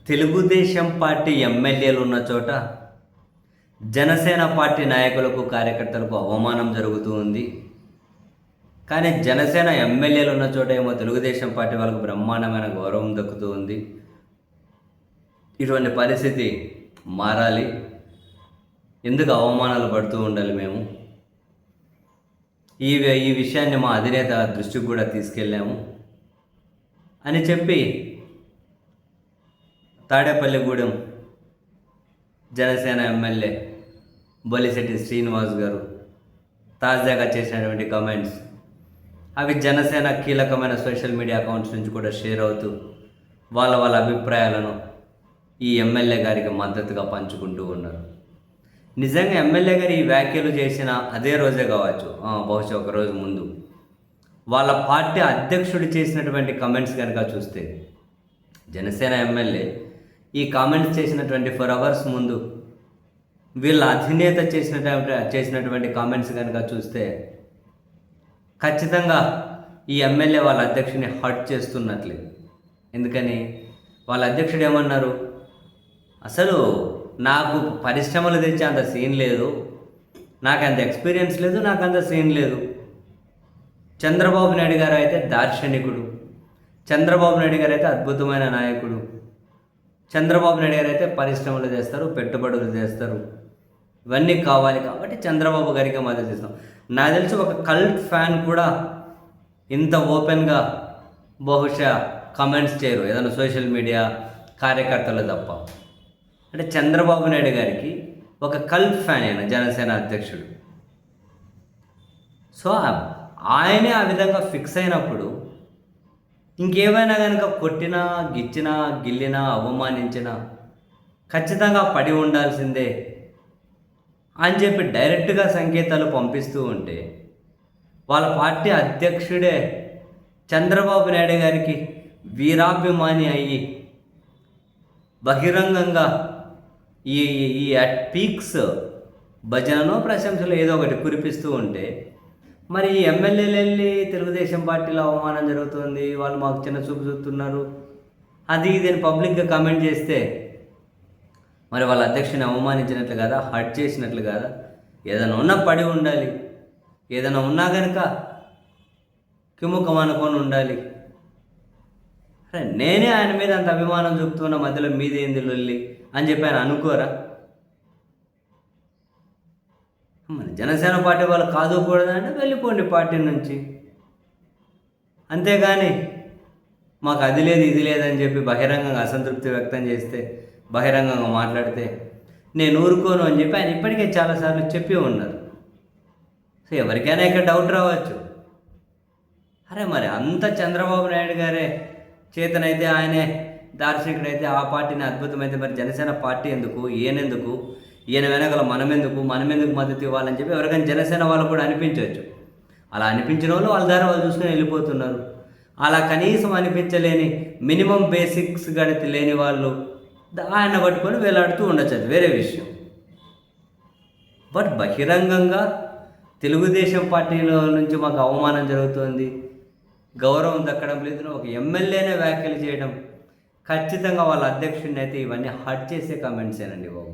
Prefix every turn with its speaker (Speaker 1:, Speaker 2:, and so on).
Speaker 1: Telugu Desam party ఎమ్మెల్యేలు ఉన్న చోట జనసేన పార్టీ నాయకులకు కార్యకర్తలకు అవమానం జరుగుతూ ఉంది. కానీ జనసేన ఎమ్మెల్యేలు ఉన్న చోట ఏమో తెలుగుదేశం పార్టీ వాళ్ళకు బ్రహ్మాండమైన గౌరవం దక్కుతూ ఉంది. ఇటువంటి పరిస్థితి మారాలి. ఎందుకు అవమానాలు పడుతూ ఉండాలి? మేము ఈ విషయాన్ని మా అధినేత దృష్టికి కూడా తీసుకెళ్ళాము అని చెప్పి తాడేపల్లిగూడెం జనసేన ఎమ్మెల్యే బొలిశెట్టి శ్రీనివాస్ గారు తాజాగా చేసినటువంటి కామెంట్స్ అవి జనసేన కీలకమైన సోషల్ మీడియా అకౌంట్స్ నుంచి కూడా షేర్ అవుతూ వాళ్ళ అభిప్రాయాలను ఈ ఎమ్మెల్యే గారికి మద్దతుగా పంచుకుంటూ ఉన్నారు. నిజంగా ఎమ్మెల్యే గారు ఈ వ్యాఖ్యలు చేసిన అదే రోజే కావచ్చు, బహుశా ఒక రోజు ముందు వాళ్ళ పార్టీ అధ్యక్షుడు చేసినటువంటి కామెంట్స్ కనుక చూస్తే, జనసేన ఎమ్మెల్యే ఈ కామెంట్స్ చేసిన 24 అవర్స్ ముందు వీళ్ళ అధినేత చేసినటువంటి కామెంట్స్ కనుక చూస్తే ఖచ్చితంగా ఈ ఎమ్మెల్యే వాళ్ళ అధ్యక్షుడిని హర్ట్ చేస్తున్నట్లే. ఎందుకని వాళ్ళ అధ్యక్షుడు ఏమన్నారు, అసలు నాకు పరిశ్రమలు తెచ్చే అంత సీన్ లేదు, నాకు అంత ఎక్స్పీరియన్స్ లేదు, నాకు అంత సీన్ లేదు. చంద్రబాబు నాయుడు గారు అయితే దార్శనికుడు, చంద్రబాబు నాయుడు గారు అయితే అద్భుతమైన నాయకుడు, చంద్రబాబు నాయుడు గారు అయితే పరిశ్రమలు చేస్తారు, పెట్టుబడులు చేస్తారు, ఇవన్నీ కావాలి కాబట్టి చంద్రబాబు గారికి మద్దతు ఇస్తాం. నాకు తెలిసి ఒక కల్ట్ ఫ్యాన్ కూడా ఇంత ఓపెన్గా బహుశా కమెంట్స్ చేయరు, ఏదైనా సోషల్ మీడియా కార్యకర్తలు తప్ప. అంటే చంద్రబాబు నాయుడు గారికి ఒక కల్ట్ ఫ్యాన్ అయిన జనసేన అధ్యక్షుడు. సో ఆయనే ఆ విధంగా ఫిక్స్ అయినప్పుడు ఇంకేమైనా కనుక కొట్టినా, గిచ్చినా, గిల్లినా, అవమానించినా ఖచ్చితంగా పడి ఉండాల్సిందే అని చెప్పి డైరెక్ట్గా సంకేతాలు పంపిస్తూ ఉంటే, వాళ్ళ పార్టీ అధ్యక్షుడే చంద్రబాబు నాయుడు గారికి వీరాభిమాని అయ్యి బహిరంగంగా ఈ అట్ పీక్స్ భజనలో ప్రశంసలు ఏదో ఒకటి కురిపిస్తూ ఉంటే, మరి ఈ ఎమ్మెల్యేలు వెళ్ళి తెలుగుదేశం పార్టీలో అవమానం జరుగుతుంది, వాళ్ళు మాకు చిన్న చూపు చూస్తున్నారు, అది ఇదని పబ్లిక్గా కామెంట్ చేస్తే మరి వాళ్ళ అధ్యక్షుని అవమానించినట్లు కదా, హర్ట్ చేసినట్లు కదా. ఏదైనా ఉన్నా పడి ఉండాలి, ఏదైనా ఉన్నా కనుక కిముఖం అనుకొని ఉండాలి. అరే నేనే ఆయన మీద అంత అభిమానం చూపుతున్న మధ్యలో మీదేంది లొల్లి అని చెప్పి ఆయన అనుకోరా? మన జనసేన పార్టీ వాళ్ళు కాదుకూడదంటే వెళ్ళిపోండి పార్టీ నుంచి, అంతేగాని మాకు అది లేదు ఇది లేదని చెప్పి బహిరంగంగా అసంతృప్తి వ్యక్తం చేస్తే, బహిరంగంగా మాట్లాడితే నేను ఊరుకోను అని చెప్పి ఆయన ఇప్పటికే చాలాసార్లు చెప్పి ఉన్నారు. సో ఎవరికైనా ఇక్కడ డౌట్ రావచ్చు, అరే మరి అంత చంద్రబాబు నాయుడు గారే చేతనైతే, ఆయనే దార్శనికుడైతే, ఆ పార్టీని అద్భుతమైతే మరి జనసేన పార్టీ ఎందుకు, ఈయనెందుకు, ఈయన వెనకల మనమెందుకు మద్దతు ఇవ్వాలని చెప్పి ఎవరికైనా జనసేన వాళ్ళు కూడా అనిపించవచ్చు. అలా అనిపించిన వాళ్ళు వాళ్ళ ద్వారా వాళ్ళు చూసుకొని వెళ్ళిపోతున్నారు. అలా కనీసం అనిపించలేని మినిమం బేసిక్స్ గణిత లేని వాళ్ళు ఆయన పట్టుకొని వేలాడుతూ ఉండొచ్చు, అది వేరే విషయం. బట్ బహిరంగంగా తెలుగుదేశం పార్టీలో నుంచి మాకు అవమానం జరుగుతుంది, గౌరవం దక్కడం లేదు, ఒక ఎమ్మెల్యేనే వ్యాఖ్యలు చేయడం ఖచ్చితంగా వాళ్ళ అధ్యక్షుడిని అయితే ఇవన్నీ హర్ట్ చేసే కామెంట్సేనండి బాబు.